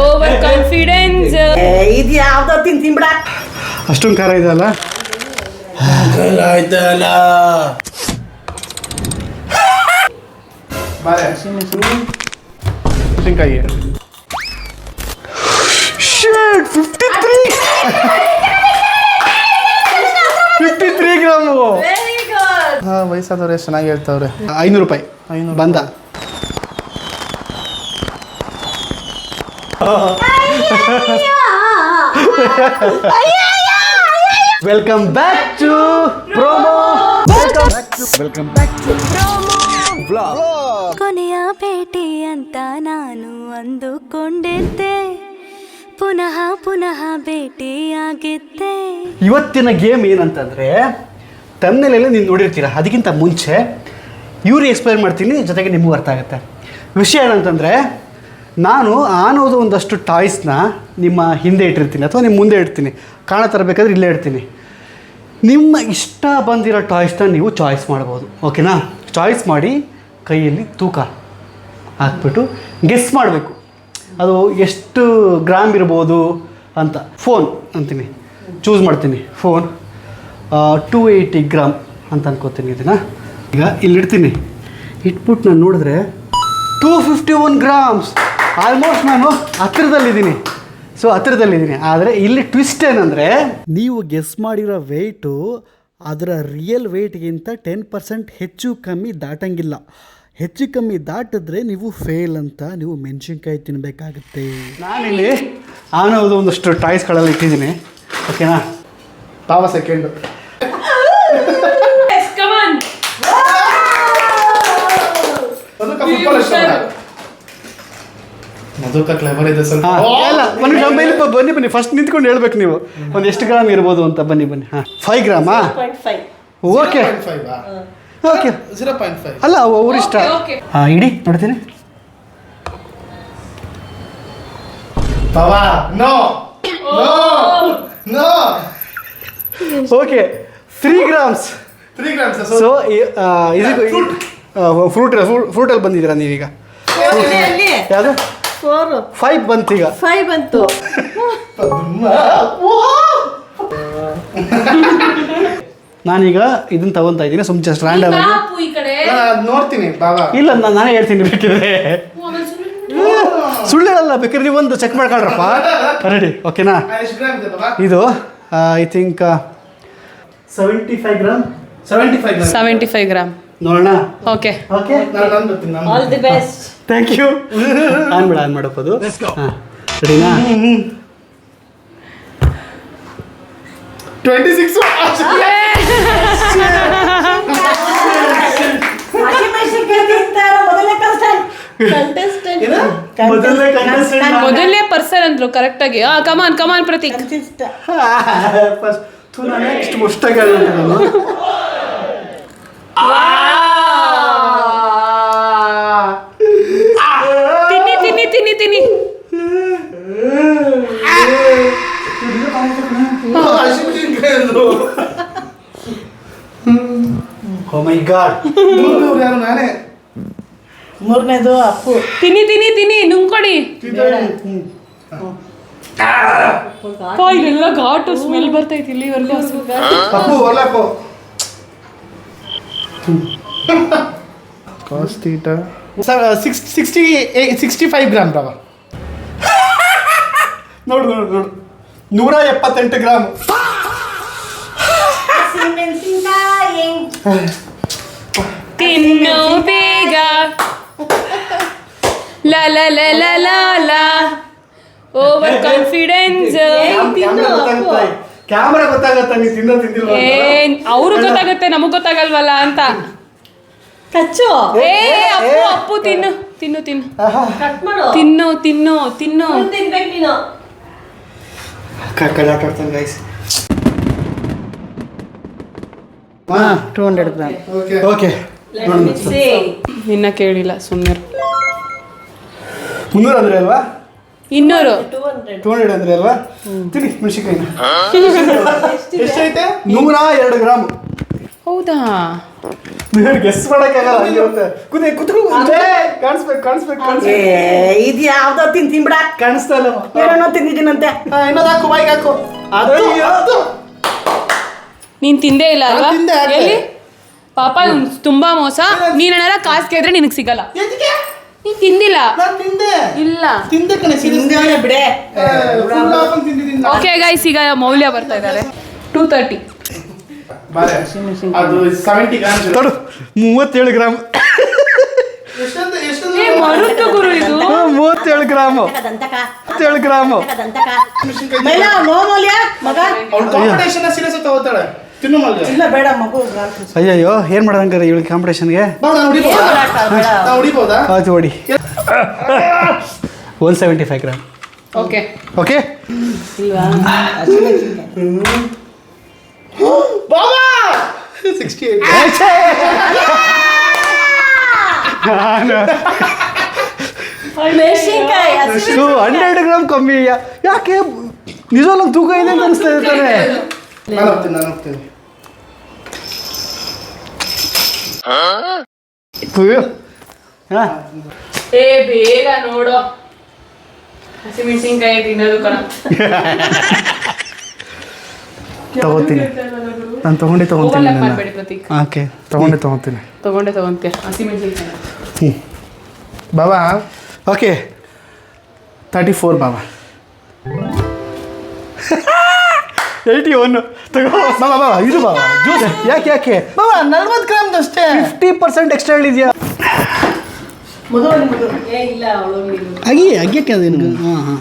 Over confidence. ಇದು ಯಾವ್ದೋ ತಿಂಬಿಡ. ಅಷ್ಟೊಂದು ಖಾರ ಇದೆಯಲ್ಲ. ಆಯ್ತಲ್ಲ ಮೆಣಸಿನ್ಕಾಯಿ 53 ಗ್ರಾಮು. ವಯಸ್ಸಾದವ್ರೆ ಚೆನ್ನಾಗಿ ಹೇಳ್ತಾವ್ರೆ. 500 ರೂಪಾಯಿ ಬಂದ. Welcome back to promo. Welcome back to vlog. ಕೊನೆಯ ಭೇಟಿ ಅಂತ ನಾನು ಅಂದುಕೊಂಡಿದ್ದೆ, ಪುನಃ ಪುನಃ ಭೇಟಿಯಾಗಿದ್ದೆ. ಇವತ್ತಿನ ಗೇಮ್ ಏನಂತಂದರೆ, ತಮ್ಮನೇಲೆಲ್ಲ ನೀವು ನೋಡಿರ್ತೀರ. ಅದಕ್ಕಿಂತ ಮುಂಚೆ ಇವ್ರು ಎಕ್ಸ್ಪ್ಲೈನ್ ಮಾಡ್ತೀನಿ, ಜೊತೆಗೆ ನಿಮಗೂ ಅರ್ಥ ಆಗುತ್ತೆ. ವಿಷಯ ಏನಂತಂದರೆ, ನಾನು ಆನೋದು ಒಂದಷ್ಟು ಟಾಯ್ಸ್ನ ನಿಮ್ಮ ಹಿಂದೆ ಇಟ್ಟಿರ್ತೀನಿ ಅಥವಾ ನಿಮ್ಮ ಮುಂದೆ ಇಡ್ತೀನಿ. ಕಾಣ ತರಬೇಕಾದ್ರೆ ಇಲ್ಲೇ ಇಡ್ತೀನಿ. ನಿಮ್ಮ ಇಷ್ಟ ಬಂದಿರೋ ಟಾಯ್ಸ್ನ ನೀವು ಚಾಯ್ಸ್ ಮಾಡ್ಬೋದು. ಓಕೆನಾ? ಚಾಯ್ಸ್ ಮಾಡಿ ಕೈಯಲ್ಲಿ ತೂಕ ಹಾಕ್ಬಿಟ್ಟು ಗೆಸ್ ಮಾಡಬೇಕು ಅದು ಎಷ್ಟು ಗ್ರಾಮ್ ಇರ್ಬೋದು ಅಂತ. ಫೋನ್ ಅಂತೀನಿ, ಚೂಸ್ ಮಾಡ್ತೀನಿ. ಫೋನ್ 280 ಗ್ರಾಮ್ ಅಂತ ಅನ್ಕೋತೀನಿ. ಇದನ್ನು ಈಗ ಇಲ್ಲಿಡ್ತೀನಿ. ಇಟ್ಬಿಟ್ಟು ನಾನು ನೋಡಿದ್ರೆ 251 ಗ್ರಾಮ್ಸ್. ಆಲ್ಮೋಸ್ಟ್ ನಾನು ಹತ್ತಿರದಲ್ಲಿದ್ದೀನಿ. ಆದರೆ ಇಲ್ಲಿ ಟ್ವಿಸ್ಟ್ ಏನಂದರೆ, ನೀವು ಗೆಸ್ ಮಾಡಿರೋ ವೆಯ್ಟು ಅದರ ರಿಯಲ್ ವೆಯ್ಟ್ಗಿಂತ 10% ಹೆಚ್ಚು ಕಮ್ಮಿ ದಾಟಂಗಿಲ್ಲ. ಹೆಚ್ಚು ಕಮ್ಮಿ ದಾಟಿದ್ರೆ ನೀವು ಫೇಲ್ ಅಂತ, ನೀವು ಮೆಣಸಿನ್ಕಾಯಿ ತಿನ್ನಬೇಕಾಗುತ್ತೆ. ನಾನಿಲ್ಲಿ ಆನೋದು ಒಂದಷ್ಟು ಟಾಯ್ಸ್ಗಳಲ್ಲಿ ಇಟ್ಟಿದ್ದೀನಿ. ಓಕೆನಾ? ಪಾವ ಸೆಕೆಂಡು. ಮಧುಕ ಕ್ಲೆವರ್ ಇದೆ ಸ್ವಲ್ಪ. ಬನ್ನಿ ಫಸ್ಟ್ ನಿಂತ್ಕೊಂಡು ಹೇಳ್ಬೇಕು ನೀವು ಒಂದು ಎಷ್ಟು ಗ್ರಾಮ್ ಇರ್ಬೋದು ಅಂತ. ಬನ್ನಿ. ಹಾಂ, 5 ಗ್ರಾಮಾ? Okay okay. 0.5 ಅಲ್ಲ, ಅವ್ರ ಇಷ್ಟ. ಹಾಂ, ಇಡಿ ನೋಡ್ತೀನಿ. Okay, 3 grams. 3 ಗ್ರಾಮ್ಸ್. ಸೊ ಫ್ರೂಟಲ್ಲಿ ಬಂದಿದ್ದೀರಾ ನೀವೀಗ? ಯಾವುದು? 5 ಬಂತು. ಈಗ 5 ಬಂತು. ನಾನೀಗ ಇದನ್ನ ತಗೊಂತಾ ಇದ್ದೀನಿ. ಸುಮ್ಮನೆ ಜಸ್ಟ್ ರ್ಯಾಂಡಮ್ ಆಗಿ ನೋಡ್ತೀನಿ ಬಾಬಾ. ಇಲ್ಲ, ನಾನೇ ಹೇಳ್ತೀನಿ ಬೇಕಿದ್ರೆ. ಸುಳ್ಳು ಹೇಳಲ್ಲ, ಬೇಕಾದ್ರೆ ನೀವೊಂದು ಚೆಕ್ ಮಾಡ್ಕೊಳ್ರಪ್ಪ. ರೆಡಿ? ಓಕೆನಾ? ಇದು ಐ ಥಿಂಕ್ 75 ಗ್ರಾಮ್. 75 ಗ್ರಾಮ್ ನೋಡೋಣ. Okay. All the best. Thank you. On ಮಾಡಪ್ಪ ಅದು. ಹಾಂ, ರೆಡಿನಾ? 26. ಮೊದಲನೇ ಪರ್ಸನ್ ಅಂದ್ರು ಕರೆಕ್ಟ್ ಆಗಿ. ಕಮಾನ್ ಪ್ರತೀಕ್. ನೆಕ್ಸ್ಟ್ ಮುಷ್ಟಾಗ ತಿನ್ನಿ. ಓ ಮೈ ಗಾಡ್. ನಾನೇ ಮೂರನೇದು ಅಪ್ಪು. ತಿನ್ನಿ ನುಂಗ್ಕೊಡಿ. ಇಲ್ಲೆಲ್ಲ ಘಾಟು ಸ್ಮೆಲ್ ಬರ್ತೈತಿ ಇಲ್ಲಿವರೆಗೂ. ಅಪ್ಪು ಒಲ್ಲಪ್ಪು. ಕಾಸ್ ತೀಟಾ 65 ಗ್ರಾಮ್ ಬಾಬಾ. ನೋಡು 178 ಗ್ರಾಮ್. ತಿನ್ನು ಬೇಗ. ಲ ಓವರ್ ಕಾನ್ಫಿಡೆನ್ಸ್. ಕ್ಯಾಮ್ರಾ ಗೊತ್ತಾಗತ್ತ ನೀವು ತಿಂದಿಲ್ವ? ಅವ್ರು ಗೊತ್ತಾಗತ್ತೆ, ನಮಗ್ ಗೊತ್ತಾಗಲ್ವಲ್ಲ ಅಂತ. ಕಚ್ಚು. ಅಪ್ಪು ತಿನ್ನು. ಕಟ್ ಮಾಡು. ತಿನ್ನು. ತಿನ್ಬೇಕು ನೀನು. ಕಡ್ಕಾಡ್ತಾನೆ ಗೈಸ್. 200 ಗ್ರಾಮ್. ಓಕೆ. ಇನ್ನ ಕೇಳಿಲ್ಲ, ಸುಮ್ಮನೆ. 300 ಅಂದ್ರೆ ಅಲ್ವಾ? 200. 200 ಅಂದ್ರೆ ಅಲ್ವಾ? ತಿನ್ನಿ ಮೆಣಸಿನ್ಕಾಯಿನ. ಎಷ್ಟೈತೆ? 102 ಗ್ರಾಮ್. ಹೌದಾ? ಗೆಸ್ ಮಾಡೋಕ್ಕಾಗಲ್ಲ ಹಂಗೆ ಹೋಗುತ್ತೆ. ಕಾಣಿಸ್ಬೇಕು ಇದು ಯಾವ್ದೋ ತಿನ್ಬಿಡ ಕಾಣಿಸ್ತಾ ಇಲ್ಲ ಏನೋ ತಿಂದಿದ್ದೀನಂತೆ ಇನ್ನೊಂದು ಹಾಕು ಬಾಯಿಗೆ ಹಾಕು ಅದು ನೀನ್ ತಿಂದೇ ಇಲ್ಲ ಅಲ್ವಾ ನಾನ್ ತಿಂದೆ ಆಗ್ಲೇ. ಎಲ್ಲಿ ಪಾಪ ಇವ್ನ್ ತುಂಬಾ ಮೋಸ ನೀನೇನಾರ ಕಾಸು ಕೇಳಿದ್ರೆ ನಿನಗೆ ಸಿಗಲ್ಲ ನೀನ್ ತಿಂದಿಲ್ಲ ನಾನು ತಿಂದೆ ಇಲ್ಲ ತಿಂದೆ ಕಣೆ ತಿಂದೇವನೆ ಬಿಡೆ ತಿಂದಿದ್ದೀನಿ ಓಕೆ ಗೈಸ್ ಈಗ ಮೌಲ್ಯ ಬರ್ತಾ ಇದ್ದಾರೆ 230 ಬಾರೆ ಅದು 70 ಗ್ರಾಮ್ ನೋಡು 37 ಗ್ರಾಮ್ ಏ ಮರುತು ಗುರು ಇದು 37 ಗ್ರಾಮು 37 ಗ್ರಾಮು ಮೈಲ ನೋ ಮೌಲ್ಯ ಮಗ ಅವ್ಳು ಕಾಂಪಿಟೇಷನ್ ಸೀರಿಯಸ್ ತಗೋತಾಳೆ ತಿನ್ನು ಮಲ್ಯ ಇಲ್ಲ ಬೇಡ ಮಗು ಅಯ್ಯಯ್ಯೋ ಏನು ಮಾಡೋದಂಗಾರೆ ಇವಳಿಗೆ ಕಾಂಪಿಟೇಷನ್ಗೆ ಬಾ ನಾನು ಹೊಡಿಬೋದಾ ಆಯ್ತು ಹೊಡಿ 175 ಗ್ರಾಮ್ ಓಕೆ ಓಕೆ ಬಾಬಾ 68 ಮೆಣಸಿನ್ಕಾಯಿ 100 ಗ್ರಾಮ್ ಕಮ್ಮಿ ಯಾಕೆ ನಿಜವಲ್ಲ ತೂಕ ಇದೆ ಅಂತ ಅನಿಸ್ತಾ ಇರ್ತಾನೆ ನಾನು ಹೋಗ್ತೀನಿ ಹಾಂ ಏ ಬೇಗ ನೋಡು ಹಸಿಮೆಣಸಿನ್ಕಾಯಿ ತಿನ್ನೋದು ಕಣ ತಗೋತೀನಿ ನಾನು ತಗೊಂಡೆ ಓವರ್ಲ್ಯಾಪ್ ಮಾಡಬೇಡಿ ಪ್ರತೀಕ್ ಓಕೆ ತಗೊಂತೀನಿ ತಗೊಂಡೆ ಹಸಿಮೆಣಸಿನ್ಕಾಯಿ ಬಾಬಾ ಓಕೆ 34 ಬಾಬಾ 81 ತಗೋ ಬಾಬಾ ಇದು ಬಾಬಾ ಜ್ಯೂಸ್ ಯಾಕೆ ಬಾಬಾ 40 ಗ್ರಾಮ್ ಅಷ್ಟೇ 50% ಎಕ್ಸ್ಟ್ರಾ ಹೇಳಿದ್ಯಾ ಏ ಇಲ್ಲ ಅವಳು ಅಗ್ಗಕ್ಕೆ ಅದೇನು ಹಾಂ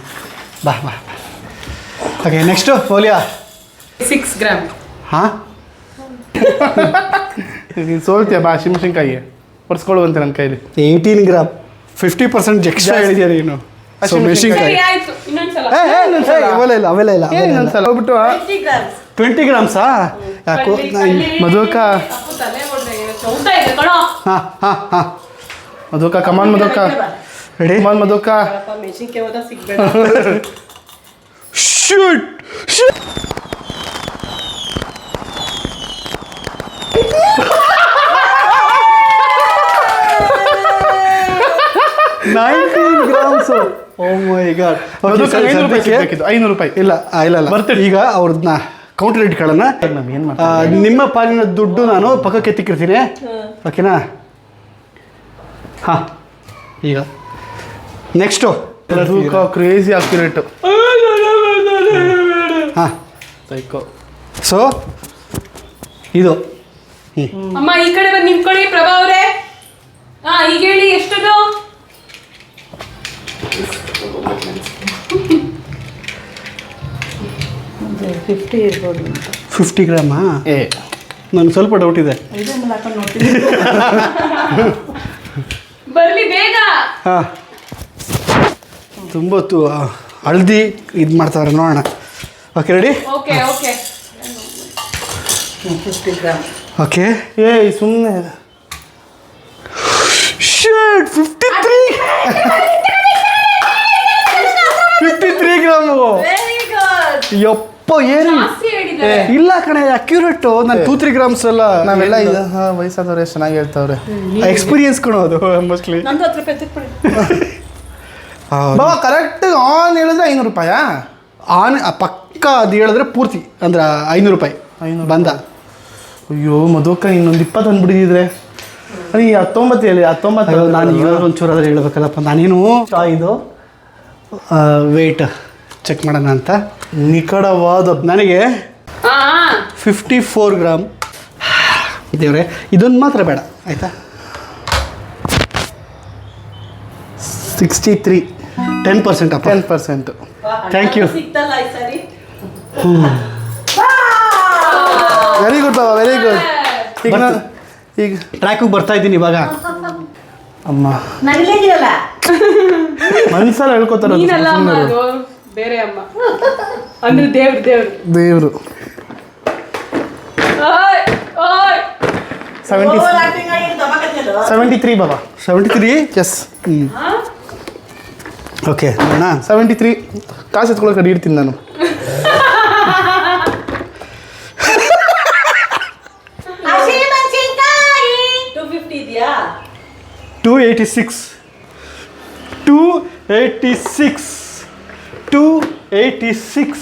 ಬಾ ಓಕೆ ನೆಕ್ಸ್ಟು ಮೌಲ್ಯ 6 ಗ್ರಾಮ್ ಹಾಂ ನೀನು ಸೋಲ್ತೀಯ ಬಾ ಶಿಮಶಿನ್ಕಾಯಿ ಹೊಡ್ಸ್ಕೊಳ್ಳುವಂತೆ ನನ್ನ ಕೈಲಿ 18 ಗ್ರಾಮ್ 50% ಎಕ್ಸ್ಟ್ರಾ ಹೇಳಿದ್ಯಾ ನೀನು ಸೊ ಮೆಣಸಿನ್ಕಾಯಿ ಸರಿ ಆಯ್ತು ಇನ್ನೊಂದ್ಸಲ ಅವೆಲ್ಲ ಇಲ್ಲ ಇನ್ನೊಂದ್ಸಲ ಹೋಗ್ಬಿಟ್ಟು 20 ಗ್ರಾಮ್ಸಾ ಯಾಕೋ ಮಧುಕ ಅಪ್ಪು ತಲೆ ಹೊಡ್ದೆ ಚೌಟ ಇದೆ ಕಣೋ ಹಾಂ ಮಧುಕ ಕಮಾನ್ ಮಧುಕ ರೆಡಿ ಕಮಾನ್ ಮಧುಕ ಮೆಣಸಿನ್ಕಾಯಿ ಹೋದ ಸಿಗ್ಬೇಡ ಶೂಟ್ 19 ಗ್ರಾಮ್ಸ್ ಓ ಮೈ ಗಾಡ್ ಮಧುಕ 500 ರೂಪಾಯಿ ಸಿಗ್ಬೇಕಿತ್ತು 500 ರೂಪಾಯಿ ಇಲ್ಲ ಬರ್ತೀನಿ ಈಗ ಅವ್ರನ್ನ ಕೌಂಟರ್ ಇಟ್ಕೊಳ್ಳೋಣ ಏನು ಮಾಡ್ತೀನಿ ನಿಮ್ಮ ಪಾಲಿನ ದುಡ್ಡು ನಾನು ಪಕ್ಕಕ್ಕೆ ಎತ್ತಿಕ್ಕಿರ್ತೀನಿ ಓಕೆನಾ ಹಾಂ ಈಗ ನೆಕ್ಸ್ಟು ಮಧುಕ ಕ್ರೇಜಿ ಅಕ್ಯುರೇಟ್ ಹಾಂ ಸೈಕೋ ಸೊ ಇದು ಅಮ್ಮ ಈ ಕಡೆ ಬಂದು ನಿಂತ್ಕೊಳ್ಳಿ ಪ್ರಭಾ ಅವರೇ ಹಾ ಈಗ ಹೇಳಿ ಎಷ್ಟದು ಫಿಫ್ಟಿ ಇರ್ಬೋದು 50 ಗ್ರಾಮಾ ಏ ನನಗೆ ಸ್ವಲ್ಪ ಡೌಟ್ ಇದೆ ಇದನ್ನ ಹಾಕೊಂಡು ನೋಡ್ತೀನಿ ಬರ್ಲಿ ಬೇಗ ಹಾಂ ತುಂಬ ಹಳ್ದಿ ಇದು ಮಾಡ್ತಾರೆ ನೋಡೋಣ okay ready okay okay 50 gram okay ಏಯ್ ಸುಮ್ಮನೆ ಶೇಟ್ 53 ಗ್ರಾಮು ವೆರಿ ಗುಡ್ ಯಪ್ಪ ಏನು ಜಾಸ್ತಿ ಹೇಳಿದ್ದಾರೆ ಇಲ್ಲ ಕಣೆ ಅಕ್ಯುರೇಟು ನಾನು 2-3 ಗ್ರಾಮ್ಸ್ ಎಲ್ಲ ನಾವೆಲ್ಲ ಇದು ವಯಸ್ಸಾದವ್ರೆ ಚೆನ್ನಾಗಿ ಹೇಳ್ತಾವ್ರೆ ಎಕ್ಸ್ಪೀರಿಯನ್ಸ್ ಕೊಡೋ ಅದು ಮೋಸ್ಟ್ಲಿ ನಂದು 10 ರೂಪಾಯಿ ತಿಕ್ಬಿಡಿ ಬಾಬಾ ಕರೆಕ್ಟ್ ಆನ್ ಹೇಳಿದ್ರೆ 500 ರೂಪಾಯಾ ಆನ್ ಪಕ್ಕ ಅದು ಹೇಳಿದ್ರೆ ಪೂರ್ತಿ ಅಂದ್ರೆ 500 ರೂಪಾಯಿ 500 ಬಂದ ಅಯ್ಯೋ ಮಧುಕ ಇನ್ನೊಂದು 20 ಅಂದ್ಬಿಟ್ಟಿದ್ರೆ ಅಯ್ಯ 19 ಹೇಳಿ 19 ನಾನು ಈಗ ಒಂಚೂರು ಆದ್ರೆ ಹೇಳ್ಬೇಕಲ್ಲಪ್ಪ ನಾನೇನು ಇದು ವೆಯ್ಟ್ ಚೆಕ್ ಮಾಡೋಣ ಅಂತ ನಿಕಟವಾದ ನನಗೆ ಹಾ 54 ಗ್ರಾಮ್ ದೇವ್ರೆ ಇದೊಂದು ಮಾತ್ರ ಬೇಡ ಆಯಿತಾ 63 10% ಅಪ್ಪ 10%. ಥ್ಯಾಂಕ್ ಯು ಸಿಕ್ತಲ್ಲ ಈ ಸರಿ ವೆರಿ ಗುಡ್ ಬಾಬಾ ವೆರಿ ಗುಡ್ ಈಗ ಈಗ ಟ್ರ್ಯಾಕಿಗೆ ಬರ್ತಾ ಇದ್ದೀನಿ ಇವಾಗ ಅಮ್ಮ ನಗಲೇಗಿರಲ್ಲ ಮನ್ಸಲ್ಲಿ ಹೇಳ್ಕೊತಾರೆ ನೀನಲ್ಲ ಅಮ್ಮ ಅದು ಬೇರೆ ಅಮ್ಮ ಅಂದ್ರೆ ದೇವ್ರು ದೇವರು ಓಯ್ ಓಯ್ 73 ಬಾಬಾ 73 ಎಸ್ ಓಕೆ ನೋಡೋಣ 73 ಕಾಸು ಎತ್ಕೊಳ್ಳೋಕೆ ರೆಡಿ ಇರ್ತೀನಿ ನಾನು 286 286 286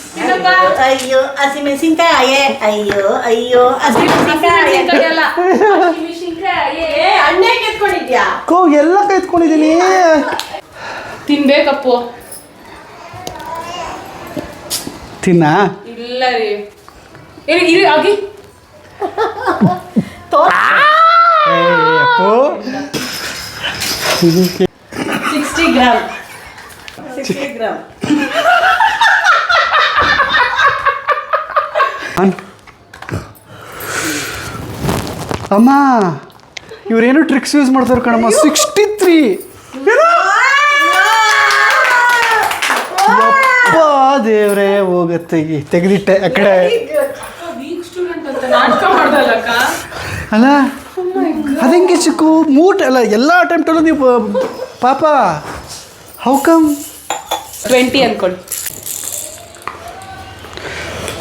ಅಯ್ಯೋ ಹಸಿಮೆಣಸಿನ್ಕಾಯಿ ಅಯ್ಯೋ ಹಸಿಮೆಣಸಿನ್ಕಾಯಿ ಏ ಅಣ್ಣೆ ಕೆತ್ಕೊಂಡಿದ್ಯಾ ಎಲ್ಲ ಕೈತ್ಕೊಂಡಿದ್ದೀನಿ. ತಿನ್ಬೇಕಪ್ಪು. ತಿನ್ನ ಇಲ್ಲ ರೀ ಇರಿ ಆಗಿ ಅಪ್ಪು 60 ಗ್ರಾಮ್ 60 ಗ್ರಾಮ್ ಅಮ್ಮ ಇವ್ರೇನು ಟ್ರಿಕ್ಸ್ ಯೂಸ್ ಮಾಡ್ತಾರೆ ಕಣಮ್ಮ. 63 ಯಪ್ಪ ದೇವ್ರೇ ಹೋಗತ್ತೆ ತೆಗೆದಿಟ್ಟೆ ಆ ಕಡೆ. ವೀಕ್ ಸ್ಟೂಡೆಂಟ್ ಅಂತ ನಾಟಕ ಮಾಡ್ದಲ್ಲಕ್ಕ. ಅಲ್ಲ ಅದಂಗೆ ಚಿಕ್ಕು ಅಲ್ಲ ಎಲ್ಲ ಅಟೆಂಪ್ಟಲ್ಲೂ ನೀವು ಪಾಪ ಹೌ ಕಮ್ 20 ಅನ್ಕೊಳ್ಳಿ.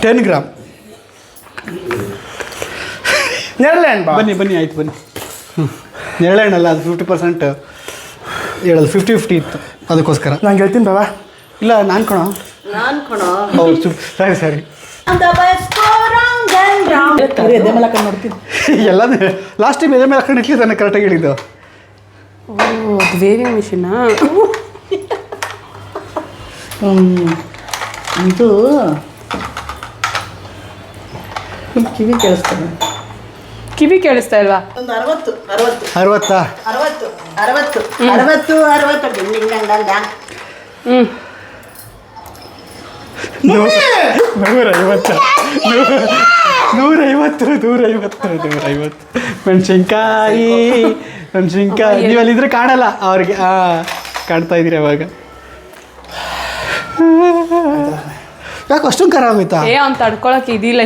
10 ಗ್ರಾಮ್. ನೆರಳೆಹಣ್ಣು ಬಾ. ಬನ್ನಿ ಆಯ್ತು ಬನ್ನಿ. ನೆರಳೆಹಣ್ಣಲ್ಲ ಅದು 50% ಹೇಳೋದು 50-50 ಇತ್ತು ಅದಕ್ಕೋಸ್ಕರ. ನಾನು ಹೇಳ್ತೀನಿ ಬಾಬಾ. ಇಲ್ಲ ನಾನು ಕಣೋ. ಹೌದು ಸರಿ ಎಲ್ಲ ಲಾಸ್ಟ್ ಟೈಮ್ ಎದೆ ಮೇಲೆ ಹಾಕೊಂಡು ಇಟ್ಲಿ ತಾನೆ ಕರೆಕ್ಟಾಗಿ ಹೇಳಿದ್ದು. ಅದು ವೇವಿಂಗ್ ಮಿಷಿನಾ? ಇದು ಕಿವಿ ಕೇಳಿಸ್ತದೆ. ಕಿವಿ ಕೇಳಿಸ್ತಾ ಇಲ್ವಾ? ಒಂದು 60 60 150 ಮೆಣಸಿನ್ಕಾಯಿ ನೀವು ಅಲ್ಲಿದ್ರೆ ಕಾಣಲ್ಲ ಅವ್ರಿಗೆ. ಕಾಣ್ತಾ ಇದ್ದೀರಿ ಅವಾಗ. ಯಾಕೆ ಅಷ್ಟೊಂದು ಖರಾಬ್ ಆಗೋಯ್ತಾ? ಅವ್ನು ತಡ್ಕೊಳಕ್ಕೆ ಇದಿಲ್ಲ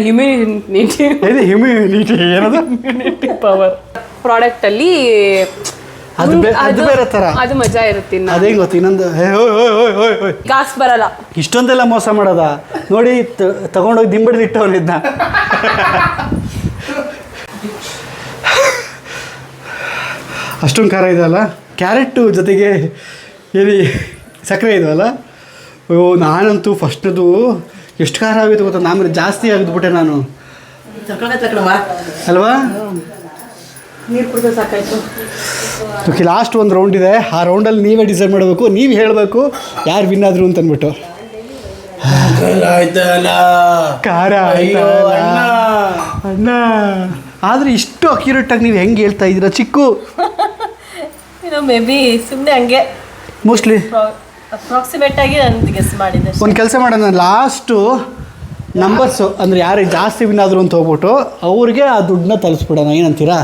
ಹ್ಯುಮಿನಿಟಿ ಏನದು ಪವರ್ ಪ್ರಾಡಕ್ಟ್ ಅಲ್ಲಿ. ಅದು ಬೇರೆ ಥರ. ಅದು ಮಜಾ ಇರುತ್ತೆ. ಅದೇ ಗೊತ್ತು. ಇನ್ನೊಂದು ಕಾಸು ಬರಲ್ಲ. ಇಷ್ಟೊಂದೆಲ್ಲ ಮೋಸ ಮಾಡೋದ ನೋಡಿ. ತಗೊಂಡೋಗಿ ದಿಂಬಡಿದು ಇಟ್ಟವನಿದ್ದ. ಅಷ್ಟೊಂದು ಖಾರ ಇದೆಯಲ್ಲ. ಕ್ಯಾರೆಟು ಜೊತೆಗೆ ಏನಿ ಸಕ್ಕರೆ ಇದೆಯಲ್ಲ. ಅಯ್ಯೋ ನಾನಂತೂ ಫಸ್ಟದು ಎಷ್ಟು ಖಾರ ಆಗೋಯ್ತು ಗೊತ್ತಾ. ನಾನು ಜಾಸ್ತಿ ಆಗಿದ್ಬಿಟ್ಟೆ ನಾನು ಅಲ್ವಾ. ನೀರು ಕುಡಿದ್ರೆ ಸಾಕಾಯ್ತು. ಓಕೆ ಲಾಸ್ಟ್ ಒಂದು ರೌಂಡ್ ಇದೆ. ಆ ರೌಂಡಲ್ಲಿ ನೀವೇ ಡಿಸೈಡ್ ಮಾಡಬೇಕು. ನೀವು ಹೇಳಬೇಕು ಯಾರು ವಿನ್ ಆದರು ಅಂತಂದ್ಬಿಟ್ಟು. ಖಾರ ಅಣ್ಣ ಆದರೆ ಇಷ್ಟು ಅಕ್ಯುರೇಟಾಗಿ ನೀವು ಹೆಂಗೆ ಹೇಳ್ತಾ ಇದ್ದೀರಾ ಚಿಕ್ಕು? ಇದು ಮೇ ಬಿ ಸುಮ್ಮನೆ ಹಂಗೆ ಮೋಸ್ಟ್ಲಿ ಅಪ್ರಾಕ್ಸಿಮೇಟ್ ಆಗಿ ನಾನು ಗೆಸ್ ಮಾಡಿದ್ದೆ. ಒಂದು ಕೆಲಸ ಮಾಡೋಣ, ಲಾಸ್ಟು ನಂಬರ್ಸು ಅಂದರೆ ಯಾರು ಜಾಸ್ತಿ ವಿನ್ ಆದರು ಅಂತ ಹೋಗ್ಬಿಟ್ಟು ಅವ್ರಿಗೆ ಆ ದುಡ್ಡನ್ನ ತಲುಪಿಸ್ಬಿಡೋಣ, ಏನಂತೀರಾ?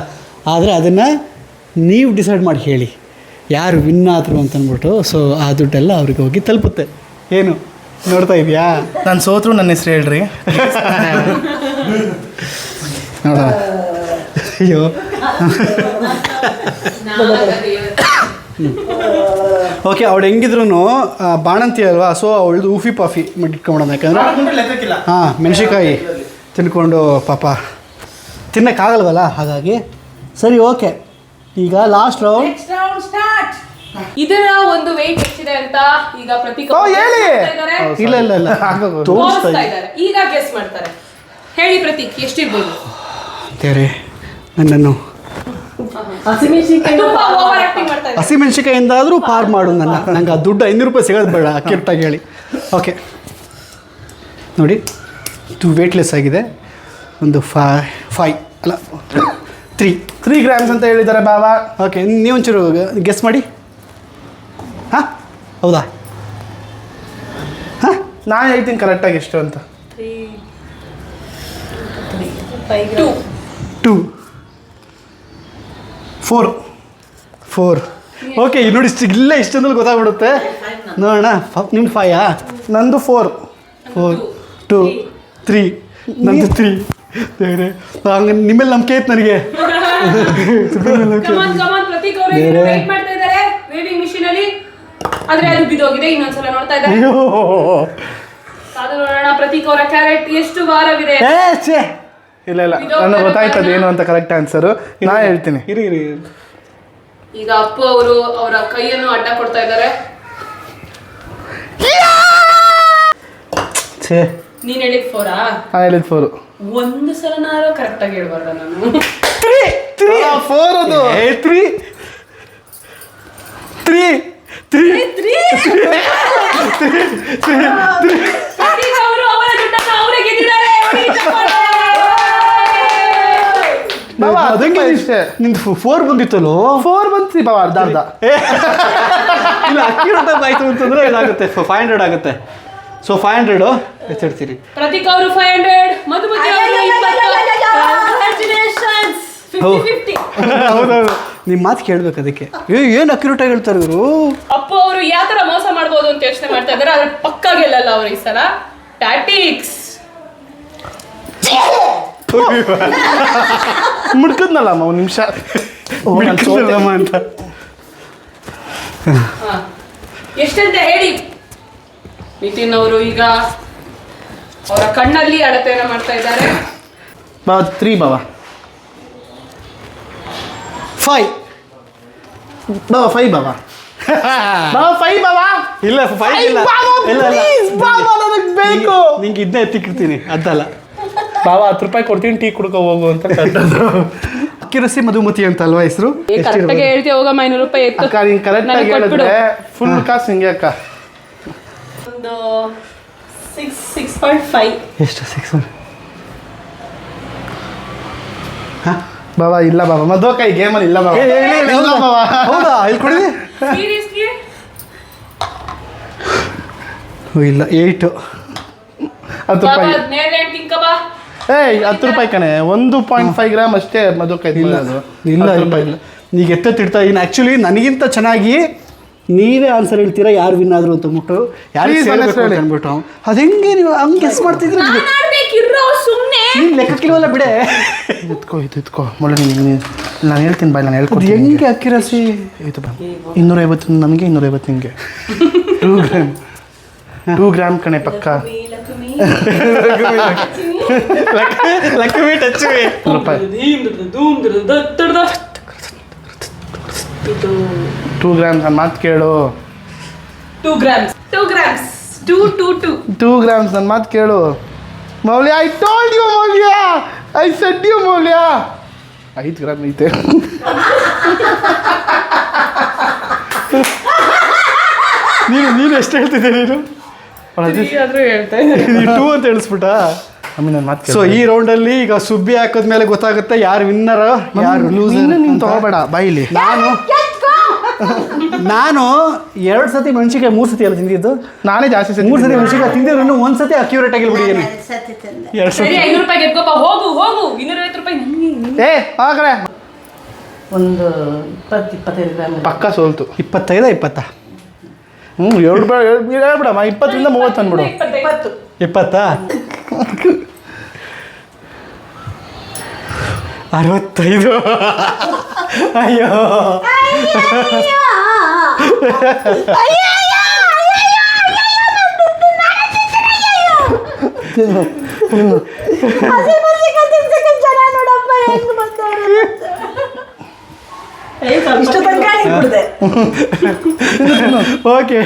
ಆದರೆ ಅದನ್ನು ನೀವು ಡಿಸೈಡ್ ಮಾಡಿ ಹೇಳಿ ಯಾರು ವಿನ್ ಆದರು ಅಂತಂದ್ಬಿಟ್ಟು. ಸೊ ಆ ದುಡ್ಡೆಲ್ಲ ಅವ್ರಿಗೆ ಹೋಗಿ ತಲುಪುತ್ತೆ. ಏನು ನೋಡ್ತಾ ಇದೆಯಾ? ನಾನು ಸೋತ್ರು ನನ್ನ ಹೆಸರು ಹೇಳ್ರಿ. ನೋಡ ಅಯ್ಯೋ ಓಕೆ. ಅವಳು ಹೆಂಗಿದ್ರು ಬಾಣಂತಿ ಅಲ್ವಾ, ಸೊ ಅವಳದು ಊಫಿ ಪಾಫಿ ಇಟ್ಕೊಂಬಿಡೋಣ. ಯಾಕಂದರೆ ಮೆಣಸಿನ್ಕಾಯಿ ತಿನ್ಕೊಂಡು ಪಾಪ ತಿನ್ನೋಕ್ಕಾಗಲ್ವಲ್ಲ, ಹಾಗಾಗಿ ಸರಿ ಓಕೆ. ಈಗ ಲಾಸ್ಟ್ ರೌಂಡ್. ಇದರ ಒಂದು ವೆಯ್ಟ್ ಎಷ್ಟಿದೆ ಅಂತ ಈಗ ಪ್ರತೀಕ್ ಹೇಳಿ. ಇಲ್ಲ ತೋರಿಸ್ತಾ ಇದ್ದಾರೆ. ಈಗ ಗೆಸ್ ಮಾಡ್ತಾರೆ. ಹೇಳಿ ಪ್ರತೀಕ್ ಎಷ್ಟಿರ್ಬೋದು? ತೇರೆ ನನ್ನನ್ನು ತುಂಬಾ ಓವರ್ ಆಕ್ಟಿಂಗ್ ಮಾಡ್ತಾ ಇದ್ದಾರೆ. ಹಸಿಮೆಣ್ಸಿಕಾಯಿಂದಾದರೂ ಪಾರ್ ಮಾಡು ನಂಗೆ ಆ ದುಡ್ಡು 500 ರೂಪಾಯಿ ಸಿಗೋದು ಬೇಡ, ಅಕ್ಯುರೇಟಾಗಿ ಹೇಳಿ. ಓಕೆ ನೋಡಿ, ಇದು ವೇಟ್ಲೆಸ್ ಆಗಿದೆ. ಒಂದು 5 ಅಲ್ಲ 3 ಗ್ರಾಮ್ಸ್ ಅಂತ ಹೇಳಿದ್ದಾರೆ ಬಾಬಾ. ಓಕೆ ನೀವೊಂಚೂರು ಗೆಸ್ ಮಾಡಿ. ಹಾಂ ಹೌದಾ? ಹಾಂ ನಾನು ಹೇಳ್ತೀನಿ ಕರೆಕ್ಟಾಗಿ ಎಷ್ಟು ಅಂತ. 2 4 ಓಕೆ ನೋಡಿ, ಇಷ್ಟೊಂದಲ್ಲಿ ಗೊತ್ತಾಗ್ಬಿಡುತ್ತೆ. ನೋಡೋಣ ನಿಮ್ದು 5 ನಂದು 4 2 3 ನಂದು 3. ಬೇರೆ ಹಂಗೆ ನಿಮ್ಮೆಲ್ಲ ನಂಬಿಕೆ ಐತೆ ನನಗೆ. ಪ್ರತೀಕ್ ಅವರು ವೇಟ್ ಮಾಡ್ತಾ ಇದ್ದಾರೆ ವೇವಿಂಗ್ ಮಿಷಿನ್ ಅಲ್ಲಿ. ಆದ್ರೆ ಅದು ಬಿದ್ದೋಗಿದೆ. ಇನ್ನೊಂದ್ಸಲ ನೋಡ್ತಾ ಇದ್ದಾರೆ. ಅದು ನೋಡೋಣ ಪ್ರತೀಕ್ ಅವರ ಕ್ಯಾರೆಟ್ ಎಷ್ಟು ಭಾರವಿದೆ. ಇಲ್ಲ ನನಗೆ ಗೊತ್ತಾಯ್ತದ ಏನು ಅಂತ ಕರೆಕ್ಟ್ ಆನ್ಸರು. ನಾ ಹೇಳ್ತೀನಿ. ಇರಿ ಈಗ ಅಪ್ಪು ಅವರು ಅವರ ಕೈಯನ್ನು ಅಡ್ಡ ಕೊಡ್ತಾ ಇದ್ದಾರೆ. ಛೇ ನೀನ್ ಹೇಳಿದ್ 4ಆ? ನಾನು ಹೇಳಿದ್ 4. ಒಂದು ಸಲನಾರು ಕರೆಕ್ಟ್ ಆಗಿ ಹೇಳ್ಬಾರ್ದ ನಾನು? 4 ಅದು. 3 ಪ್ರತೀಕ್ ಅವರು ಅವರ ದುಡ್ಡನ್ನು ಅವರೇ ಗೆದ್ದಿದ್ದಾರೆ. ಬಾವ ಅದಂಗೆ ಇಷ್ಟೇ. ನಿಂದು 4 ಬಂದಿತ್ತಲ್ಲೋ. 4 ಬಂತು ಬಾವ, ಅರ್ಧ ಅರ್ಧ. ಇಲ್ಲ ಅಕ್ಯುರೇಟ್ ಆಯ್ತು ಅಂತಂದ್ರೆ ಇದಾಗುತ್ತೆ 500 ಆಗುತ್ತೆ. ಸೊ 500 ಎತ್ತಿಡ್ತೀರಿ. ಪ್ರತೀಕ್ ಅವರು 500, ಮಧುಮತಿ ಅವರು 50. ಹೌದೌದು ನಿಮ್ಮ ಮಾತು ಕೇಳ್ಬೇಕು ಅದಕ್ಕೆ. ಏನು ಅಕ್ಯುರೇಟ್ ಆಗಿ ಹೇಳ್ತಾರೆ ಇವರು. ಅಪ್ಪು ಅವರು ಯಾವ ತರ ಮೋಸ ಮಾಡ್ಬೋದು ಅಂತ ಯೋಚನೆ ಮಾಡ್ತಾ ಇದ್ದಾರೆ. ಆದ್ರೆ ಪಕ್ಕ ಗೆಲ್ಲಲ್ಲ ಅವರು ಈ ಸಲ. ಟ್ಯಾಟಿಕ್ಸ್ ಮುಡ್ಕದ್ನಲ್ಲಮ್ಮ ಒಂದು ನಿಮಿಷ ಅಂತ. ಎಷ್ಟಂತ ಹೇಳಿ. ನಿತಿನ್ ಅವರು ಈಗ ಅವರ ಕಣ್ಣಲ್ಲಿ ಅಳತೆಯನ್ನ ಮಾಡ್ತಾ ಇದ್ದಾರೆ. ಬಾವ 3 ಬಾವ. 5 ಬಾವ 5 ಬಾವ. ಬಾವ 5 ಬಾವ. ಇಲ್ಲ 5 ಇಲ್ಲ ಇಲ್ಲ ಬಾವ ನನಗೆ ಬೇಕು. ನಿಂಗೆ ಇದನ್ನೇ ಎತ್ತಿಕ್ಕಿರ್ತೀನಿ ಅದಲ್ಲ. ಬಾವ 10 ರೂಪಾಯಿ ಕೊಡ್ತೀನಿ, ಟೀ ಕುಡ್ಕೊ ಹೋಗು ಅಂತ. ಅಕ್ಯುರಸಿ ಮಧುಮತಿ ಅಂತ ಅಲ್ವಾ ಹೆಸರು? ಕರೆಕ್ಟ್ ಆಗಿ ಹೇಳ್ತೀವಿ ಹೋಗಮ್ಮ, 500 ರೂಪಾಯಿ ಎತ್ತು. ಅಕ್ಕ ನೀನು ಕರೆಕ್ಟಾಗಿ ಹೇಳಿದ್ರೆ ಫುಲ್ ಕಾಸು ಹಿಂಗೆ ಅಕ್ಕ. ಒಂದು 6.5. ಎಷ್ಟು 600? ಬಾವ ಇಲ್ಲ ಬಾವ, ಮಧುಕ ಈ ಗೇಮಲ್ಲಿ ಇಲ್ಲ ಬಾವ. ಇಲ್ಲ ಬಾವ. ಹೌದಾ ಇಲ್ಲಿ ಕೊಡಿ. ಸೀರಿಯಸ್ಲಿ ಇಲ್ಲ 8. 10 ರೂಪಾಯಿ. ಏಯ್ 10 ರೂಪಾಯಿ ಕಣೆ. 1.5 ಗ್ರಾಮ್ ಅಷ್ಟೇ ಮಧುಕ. ಇಲ್ಲ ಅದು ಇಲ್ಲ 10 ಇಲ್ಲ ರೂಪಾಯಿ. ಇಲ್ಲ ಈಗ ಎತ್ತಿಡ್ತಾ ಇದ್ದೀನಿ. ಆ್ಯಕ್ಚುಲಿ ನನಗಿಂತ ಚೆನ್ನಾಗಿ ನೀವೇ ಆನ್ಸರ್ ಹೇಳ್ತೀರಾ ಯಾರು ವಿನ್ ಆದ್ರು ಅಂತ ಅಂದ್ಬಿಟ್ಟು, ಯಾರು Please ಸೇರ್ಬೇಕು ಅಂತ ಅಂದ್ಬಿಟ್ಟು. ಅದು ಹೆಂಗೆ ನೀವು ಹಂಗೆ ಗೆಸ್ ಮಾಡ್ತಿದ್ರಿ? ಸುಮ್ಮನೆ ನೀನು ಲೆಕ್ಕಕ್ಕಿಲ್ವಲ್ಲ ಬಿಡೆ. ಇದ್ಕೋ ಮೊಳೆ ನಾನು ಹೇಳ್ತೀನಿ ಬಾಯ್, ನಾನು ಅದು ಹೇಳ್ಕೊಡ್ತೀನಿ. ಹೆಂಗೆ ಅಕ್ಯುರಸಿ? ಇದು ಬಾ 250 ನನಗೆ 250 ನಿಮಗೆ. 2 ಗ್ರಾಮ್ ಕಣೆ ಪಕ್ಕ. ಲಕ್ಷ್ಮಿ ಟಚ್ 10 ರೂಪಾಯಿ. 2 ಗ್ರಾಮ್ ನನ್ನ ಮಾತು ಕೇಳು. 2 grams 2 ಗ್ರಾಮ್ಸ್ ನನ್ನ ಮಾತು ಕೇಳು. ಮೌಲ್ಯ ಐ ಟೋಲ್ಡ್ ಯು ಮೌಲ್ಯ, ಐ ಸೆಡ್ ಯು ಮೌಲ್ಯ. 5 ಗ್ರಾಮ್ ಐತೆ. ನೀನು ಎಷ್ಟು ಹೇಳ್ತಿದ್ದೆ ನೀನು? ಆದ್ರೂ ಹೇಳ್ತಾ ಇದ್ದಾರೆ. 2 ಅಂತ ಹೇಳಿಸ್ಬಿಟ್ಟ. ನನ್ನ ಮಾತು ಸೊ ಈ ರೌಂಡಲ್ಲಿ ಈಗ ಸುಬ್ಬಿ ಹಾಕೋದ್ಮೇಲೆ ಗೊತ್ತಾಗುತ್ತೆ ಯಾರು ವಿನ್ನರ್ ಯಾರು ಲೂಸರ್. ನೀನು ತಗೋಬೇಡ ಬಾಯಿಲಿ. ನಾನು 2 ಸತಿ ಮೆಣಸಿಕಾಯಿ 3 ಸತಿ ಎಲ್ಲ ತಿಂದಿದ್ದು. ನಾನೇ ಜಾಸ್ತಿ 3 ಸತಿ ಮೆಣಸಿಕಾಯಿ ತಿಂದಿದ್ರು, 1 ಸತಿ ಅಕ್ಯುರೇಟ್ ಆಗಿ ಬಿಡಿದ್ದೀನಿ. 2 ಸರಿ ಸತಿ 500 ರೂಪಾಯಿ ಗೆದ್ಕೋಪ. ಹೋಗು 250 ರೂಪಾಯಿ ನನಗೆ. ಏ ಆಗಲೇ ಒಂದು 20-25 ಗ್ರಾಮ್. ಪಕ್ಕ ಸೋಲ್ತು. 25 20 ಹೇಳ್ಬಿಡಮ್ಮ. 20ರಿಂದ 30 ಅಂದ್ಬಿಡು. 20 65. ಅಯ್ಯೋ 2 ಓಕೆ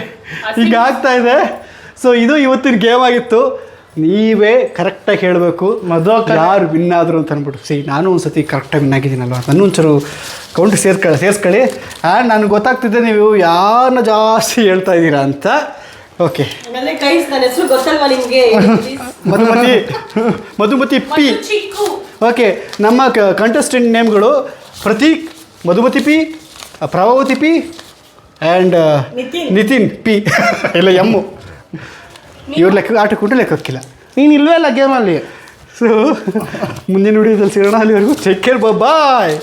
ಈಗ ಆಗ್ತಾ ಇದೆ. ಸೊ ಇದು ಇವತ್ತಿನ ಗೇಮ್ ಆಗಿತ್ತು. ನೀವೇ ಕರೆಕ್ಟಾಗಿ ಹೇಳಬೇಕು ಯಾರು ವಿನ್ ಆದರು ಅಂತ ಅಂದ್ಬಿಟ್ಟು. ನಾನು ಒಂದು ಸತಿ ಕರೆಕ್ಟಾಗಿ ವಿನ್ ಆಗಿದ್ದೀನಲ್ವ, ನನ್ನ ಒಂಚೂರು ಕೌಂಟ್ ಸೇರಿಸ್ಕೊಳ್ಳಿ. ಆ್ಯಂಡ್ ನನಗೆ ಗೊತ್ತಾಗ್ತಿದ್ದೆ ನೀವು ಯಾರನ್ನ ಜಾಸ್ತಿ ಹೇಳ್ತಾ ಇದ್ದೀರಾ ಅಂತ. ಓಕೆ ಗೈಸ್, ನನ್ನ ಹೆಸರು ಗೊತ್ತಲ್ವಾ ನಿಮಗೆ? ಮಧುಮತಿ ಪಿ. ಓಕೆ ನಮ್ಮ ಕಂಟೆಸ್ಟೆಂಟ್ ನೇಮ್ಗಳು Prateek, Madhumati P, Prabhavati P and Nitin P. ಇಲ್ಲ ಎಮ್ಮು. ಇವ್ರ ಲೆಕ್ಕ ಆಟಕ್ಕುಂಟು ಲೆಕ್ಕಕ್ಕಿಲ್ಲ. ನೀನು ಇಲ್ವೇ ಇಲ್ಲ ಗೇಮಲ್ಲಿ. ಸೊ ಮುಂದಿನ ವಿಡಿಯೋದಲ್ಲಿ ಸಿಗೋಣ. ಅಲ್ಲಿವರೆಗೂ ಟೇಕ್ ಕೇರ್, ಬಾಯ್.